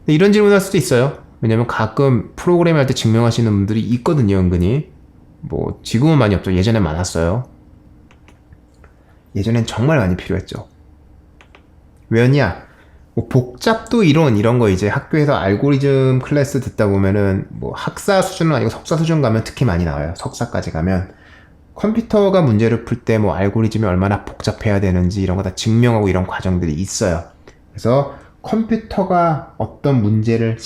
근데 이런 질문 할 수도 있어요. 왜냐면 가끔 프로그램 할 때 증명하시는 분들이 있거든요, 은근히. 뭐 지금은 많이 없죠. 예전에 많았어요. 예전엔 정말 많이 필요했죠. 왜냐? 뭐 복잡도 이런 거 이제 학교에서 알고리즘 클래스 듣다 보면은 뭐 학사 수준은 아니고 석사 수준 가면 특히 많이 나와요. 석사까지 가면 컴퓨터가 문제를 풀 때 뭐 알고리즘이 얼마나 복잡해야 되는지 이런 거 다 증명하고 이런 과정들이 있어요. 그래서 컴퓨터가 어떤 문제를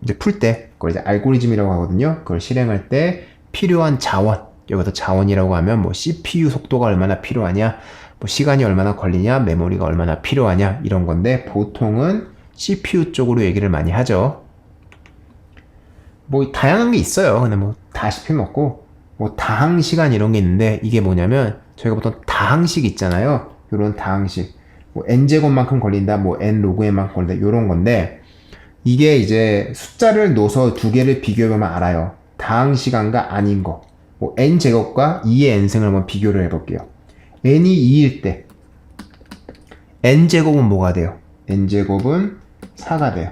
이제 풀 때 그걸 이제 알고리즘이라고 하거든요. 그걸 실행할 때 필요한 자원, 여기서 자원이라고 하면 뭐 CPU 속도가 얼마나 필요하냐, 뭐 시간이 얼마나 걸리냐, 메모리가 얼마나 필요하냐 이런 건데 보통은 CPU 쪽으로 얘기를 많이 하죠. 뭐 다양한 게 있어요. 근데 뭐 다 씹힐 없고 뭐 다항 시간 이런 게 있는데 이게 뭐냐면 저희가 보통 다항식 있잖아요. 요런 다항식 뭐 n제곱만큼 걸린다, 뭐 n 로그 n만큼 걸린다 요런 건데 이게 이제 숫자를 넣어서 두 개를 비교해보면 알아요. 다항 시간과 아닌 거. 뭐 n제곱과 2의 n승을 한번 비교를 해볼게요. n이 2일 때 n제곱은 뭐가 돼요? n제곱은 4가 돼요.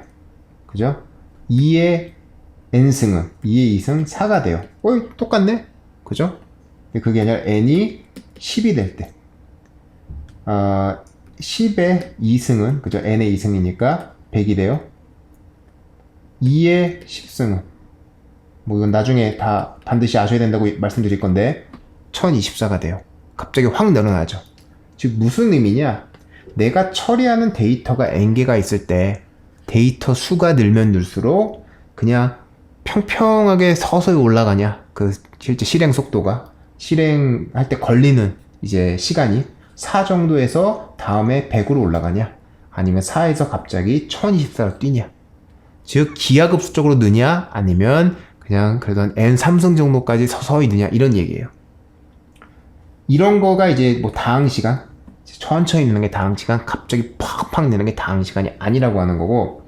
그죠? 2의 n승은 2의 2승 4가 돼요. 똑같네? 그죠? 그게 아니라 n이 10이 될 때 10의 2승은 그죠? n의 2승이니까 100이 돼요. 2의 10승은 뭐 이건 나중에 다 반드시 아셔야 된다고 말씀드릴 건데 1024가 돼요. 갑자기 확 늘어나죠. 즉 무슨 의미냐? 내가 처리하는 데이터가 n개가 있을 때 데이터 수가 늘면 늘수록 그냥 평평하게 서서히 올라가냐, 그 실제 실행 속도가 실행할 때 걸리는 이제 시간이 4 정도에서 다음에 100으로 올라가냐, 아니면 4에서 갑자기 1024로 뛰냐, 즉 기하급수적으로 느냐 아니면 그냥 그래도 한 n3승 정도까지 서서히 느냐 이런 얘기예요. 이런 거가 이제 뭐 다항 시간, 천천히 느는 게 다항 시간, 갑자기 팍팍 느는 게 다항 시간이 아니라고 하는 거고,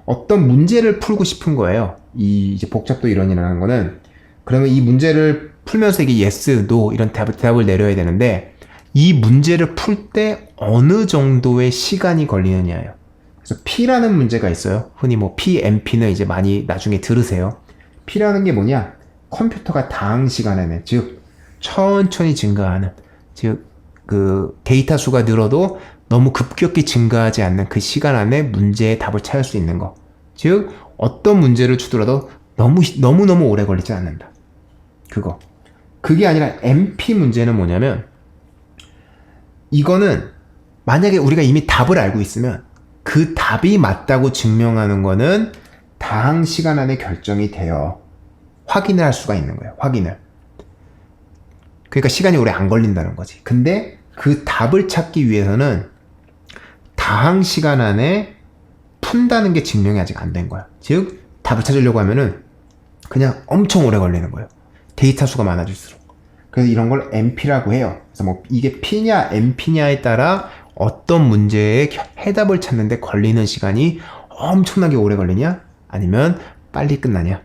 어떤 문제를 풀고 싶은 거예요. 이 이제 복잡도 이론이라는 거는. 그러면 이 문제를 풀면서 이게 yes, no 이런 대답을 내려야 되는데 이 문제를 풀 때 어느 정도의 시간이 걸리느냐예요. 그래서 P라는 문제가 있어요. 흔히 뭐 PMP는 이제 많이 나중에 들으세요. P라는 게 뭐냐? 컴퓨터가 다항 시간 안에, 즉 천천히 증가하는, 즉 그 데이터 수가 늘어도 너무 급격히 증가하지 않는 그 시간 안에 문제의 답을 찾을 수 있는 거. 즉 어떤 문제를 주더라도 너무너무 오래 걸리지 않는다. 그거. 그게 아니라 MP 문제는 뭐냐면, 이거는 만약에 우리가 이미 답을 알고 있으면 그 답이 맞다고 증명하는 거는 다항 시간 안에 결정이 돼요. 확인을 할 수가 있는 거예요. 확인을. 그러니까 시간이 오래 안 걸린다는 거지. 근데 그 답을 찾기 위해서는 다항 시간 안에 푼다는 게 증명이 아직 안 된 거야. 즉 답을 찾으려고 하면은 그냥 엄청 오래 걸리는 거예요. 데이터 수가 많아질수록. 그래서 이런 걸 MP라고 해요. 그래서 뭐 이게 P냐 MP냐에 따라 어떤 문제의 해답을 찾는데 걸리는 시간이 엄청나게 오래 걸리냐 아니면 빨리 끝나냐.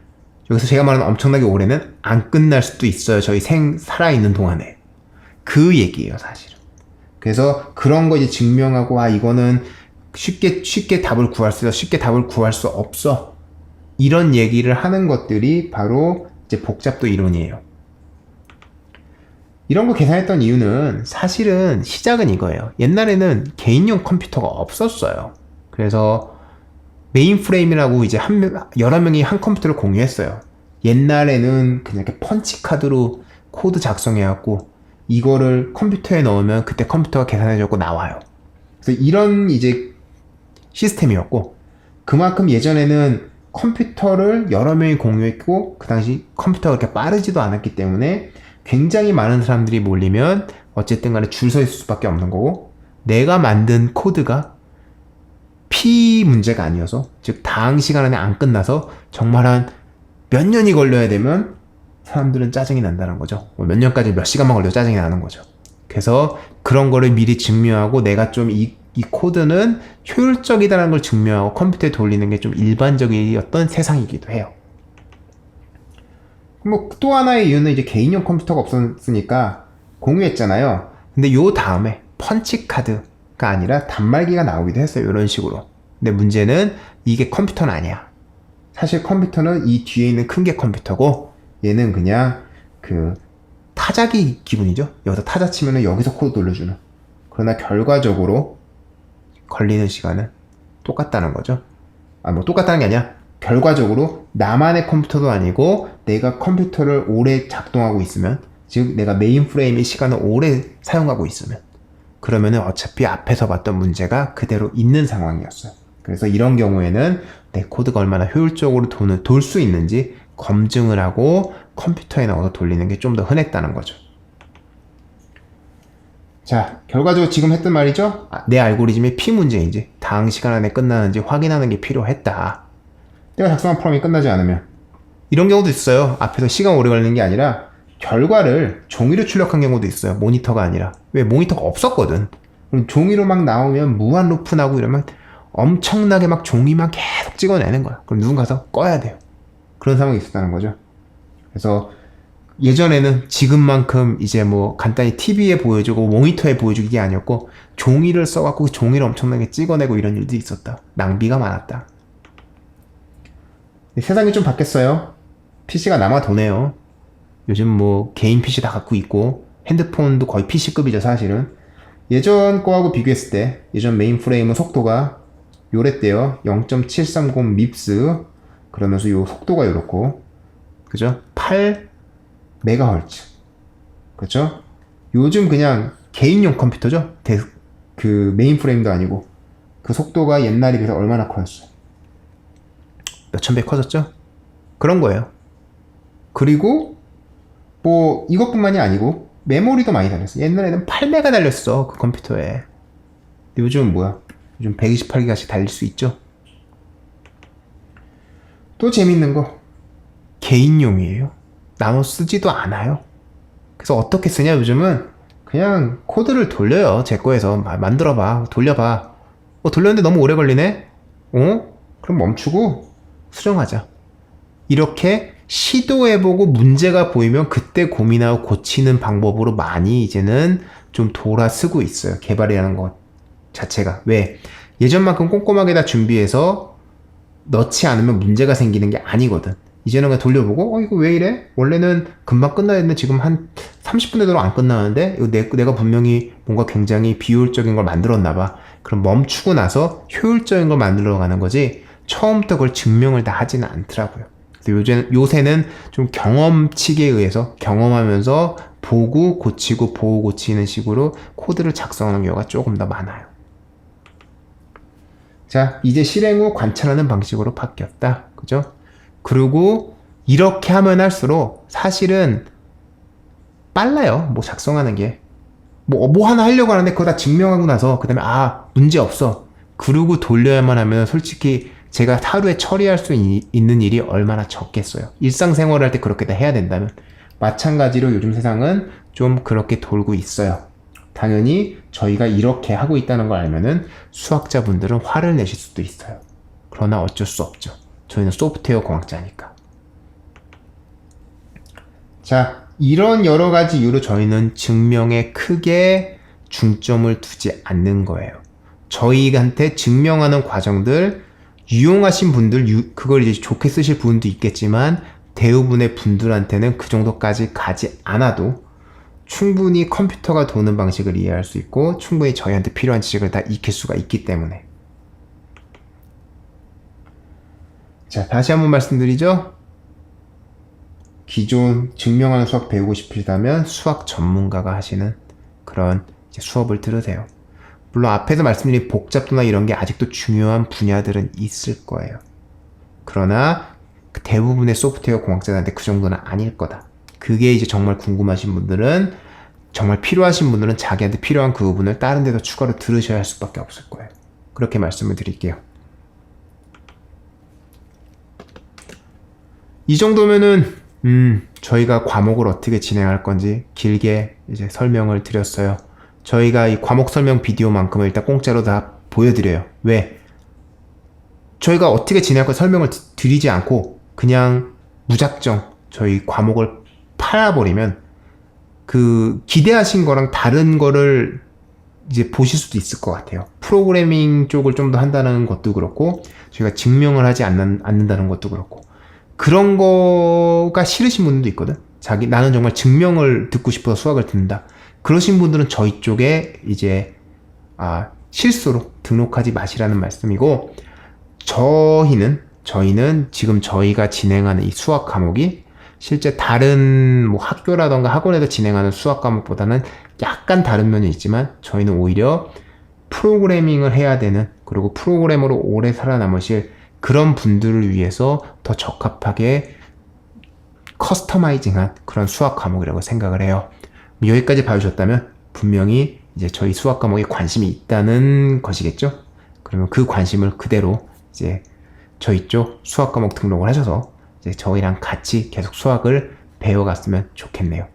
여기서 제가 말하는 엄청나게 오래는 안 끝날 수도 있어요. 저희 살아있는 동안에. 그 얘기예요, 사실은. 그래서 그런 거 이제 증명하고, 이거는 쉽게 답을 구할 수 있어, 쉽게 답을 구할 수 없어. 이런 얘기를 하는 것들이 바로 이제 복잡도 이론이에요. 이런 거 계산했던 이유는 사실은 시작은 이거예요. 옛날에는 개인용 컴퓨터가 없었어요. 그래서 메인프레임이라고 이제 여러 명이 한 컴퓨터를 공유했어요. 옛날에는 그냥 이렇게 펀치카드로 코드 작성해갖고 이거를 컴퓨터에 넣으면 그때 컴퓨터가 계산해주고 나와요. 그래서 이런 이제 시스템이었고, 그만큼 예전에는 컴퓨터를 여러 명이 공유했고 그 당시 컴퓨터가 그렇게 빠르지도 않았기 때문에 굉장히 많은 사람들이 몰리면 어쨌든 간에 줄 서 있을 수밖에 없는 거고, 내가 만든 코드가 P 문제가 아니어서, 즉 다항 시간 안에 안 끝나서 정말 한 몇 년이 걸려야 되면 사람들은 짜증이 난다는 거죠. 몇 년까지 몇 시간만 걸려도 짜증이 나는 거죠. 그래서 그런 거를 미리 증명하고 내가 좀 이 코드는 효율적이다라는 걸 증명하고 컴퓨터에 돌리는 게 좀 일반적이었던 세상이기도 해요. 뭐 또 하나의 이유는 이제 개인용 컴퓨터가 없었으니까 공유했잖아요. 근데 요 다음에 펀치카드가 아니라 단말기가 나오기도 했어요. 이런 식으로. 근데 문제는 이게 컴퓨터는 아니야. 사실 컴퓨터는 이 뒤에 있는 큰 게 컴퓨터고 얘는 그냥 그 타자기 기분이죠. 여기서 타자 치면은 여기서 코드 돌려주는. 그러나 결과적으로 걸리는 시간은 똑같다는 거죠. 뭐 똑같다는 게 아니라 결과적으로 나만의 컴퓨터도 아니고 내가 컴퓨터를 오래 작동하고 있으면, 즉 내가 메인 프레임의 시간을 오래 사용하고 있으면, 그러면은 어차피 앞에서 봤던 문제가 그대로 있는 상황이었어요. 그래서 이런 경우에는 내 코드가 얼마나 효율적으로 돌 수 있는지 검증을 하고 컴퓨터에 넣어서 돌리는 게 좀 더 흔했다는 거죠. 자, 결과적으로 지금 했던 말이죠. 내 알고리즘이 P 문제인지 다음 시간 안에 끝나는지 확인하는 게 필요했다. 내가 작성한 프로그램이 끝나지 않으면. 이런 경우도 있어요. 앞에서 시간 오래 걸리는 게 아니라 결과를 종이로 출력한 경우도 있어요. 모니터가 아니라. 왜? 모니터가 없었거든. 그럼 종이로 막 나오면 무한 루프 나고 이러면 엄청나게 막 종이만 계속 찍어내는 거야. 그럼 누군가 가서 꺼야 돼요. 그런 상황이 있었다는 거죠. 그래서 예전에는 지금만큼 이제 뭐 간단히 TV에 보여주고 모니터에 보여주기 게 아니었고 종이를 써갖고 종이를 엄청나게 찍어내고 이런 일도 있었다. 낭비가 많았다. 세상이 좀 바뀌었어요. PC가 남아 도네요. 요즘 뭐 개인 PC 다 갖고 있고 핸드폰도 거의 PC급이죠 사실은. 예전 거하고 비교했을 때 예전 메인프레임은 속도가 요랬대요. 0.730 밉스. 그러면서 요 속도가 요렇고, 그죠? 8MHz. 그렇죠? 요즘 그냥 개인용 컴퓨터죠? 그 메인프레임도 아니고 그 속도가 옛날에 비해서 얼마나 커졌어요? 몇천 배 커졌죠? 그런 거예요. 그리고 뭐 이것뿐만이 아니고 메모리도 많이 달렸어. 옛날에는 8메가 달렸어 그 컴퓨터에. 요즘은 뭐야? 요즘 128기가씩 달릴 수 있죠. 또 재밌는 거, 개인용이에요. 나눠 쓰지도 않아요. 그래서 어떻게 쓰냐 요즘은 그냥 코드를 돌려요. 제 거에서 만들어봐, 돌려봐. 돌렸는데 너무 오래 걸리네? 그럼 멈추고 수정하자. 이렇게 시도해보고 문제가 보이면 그때 고민하고 고치는 방법으로 많이 이제는 좀 돌아쓰고 있어요. 개발이라는 것 자체가. 왜? 예전만큼 꼼꼼하게 다 준비해서 넣지 않으면 문제가 생기는 게 아니거든. 이제는 그냥 돌려보고 이거 왜 이래? 원래는 금방 끝나야 되는데 지금 한 30분 내로 안 끝나는데 이거 내가 분명히 뭔가 굉장히 비효율적인 걸 만들었나 봐. 그럼 멈추고 나서 효율적인 걸 만들어 가는 거지 처음부터 그걸 증명을 다 하지는 않더라고요. 요새는 좀 경험치에 의해서 경험하면서 보고 고치고 보고 고치는 식으로 코드를 작성하는 경우가 조금 더 많아요. 자, 이제 실행 후 관찰하는 방식으로 바뀌었다. 그죠? 그리고 이렇게 하면 할수록 사실은 빨라요. 뭐 작성하는 게. 뭐 하나 하려고 하는데 그거 다 증명하고 나서 그 다음에 문제 없어. 그러고 돌려야만 하면 솔직히 제가 하루에 처리할 수 있는 일이 얼마나 적겠어요. 일상생활을 할 때 그렇게 다 해야 된다면. 마찬가지로 요즘 세상은 좀 그렇게 돌고 있어요. 당연히 저희가 이렇게 하고 있다는 걸 알면은 수학자분들은 화를 내실 수도 있어요. 그러나 어쩔 수 없죠. 저희는 소프트웨어 공학자니까. 자, 이런 여러 가지 이유로 저희는 증명에 크게 중점을 두지 않는 거예요. 저희한테 증명하는 과정들 유용하신 분들, 그걸 이제 좋게 쓰실 분도 있겠지만 대부분의 분들한테는 그 정도까지 가지 않아도 충분히 컴퓨터가 도는 방식을 이해할 수 있고 충분히 저희한테 필요한 지식을 다 익힐 수가 있기 때문에. 자, 다시 한번 말씀드리죠. 기존 증명하는 수학 배우고 싶으시다면 수학 전문가가 하시는 그런 이제 수업을 들으세요. 물론 앞에서 말씀드린 복잡도나 이런 게 아직도 중요한 분야들은 있을 거예요. 그러나 대부분의 소프트웨어 공학자들한테 그 정도는 아닐 거다. 그게 이제 정말 궁금하신 분들은, 정말 필요하신 분들은 자기한테 필요한 그 부분을 다른 데서 추가로 들으셔야 할 수밖에 없을 거예요. 그렇게 말씀을 드릴게요. 이 정도면은 저희가 과목을 어떻게 진행할 건지 길게 이제 설명을 드렸어요. 저희가 이 과목 설명 비디오만큼은 일단 공짜로 다 보여드려요. 왜? 저희가 어떻게 진행할 건 설명을 드리지 않고 그냥 무작정 저희 과목을 팔아버리면 그 기대하신 거랑 다른 거를 이제 보실 수도 있을 것 같아요. 프로그래밍 쪽을 좀 더 한다는 것도 그렇고, 저희가 증명을 하지 않는다는 것도 그렇고, 그런 거가 싫으신 분들도 있거든. 나는 정말 증명을 듣고 싶어서 수학을 듣는다. 그러신 분들은 저희 쪽에 이제, 실수로 등록하지 마시라는 말씀이고, 저희는 지금 저희가 진행하는 이 수학 과목이 실제 다른 뭐 학교라던가 학원에서 진행하는 수학 과목보다는 약간 다른 면이 있지만, 저희는 오히려 프로그래밍을 해야 되는, 그리고 프로그래머로 오래 살아남으실 그런 분들을 위해서 더 적합하게 커스터마이징한 그런 수학 과목이라고 생각을 해요. 여기까지 봐주셨다면 분명히 이제 저희 수학 과목에 관심이 있다는 것이겠죠? 그러면 그 관심을 그대로 이제 저희 쪽 수학 과목 등록을 하셔서 이제 저희랑 같이 계속 수학을 배워갔으면 좋겠네요.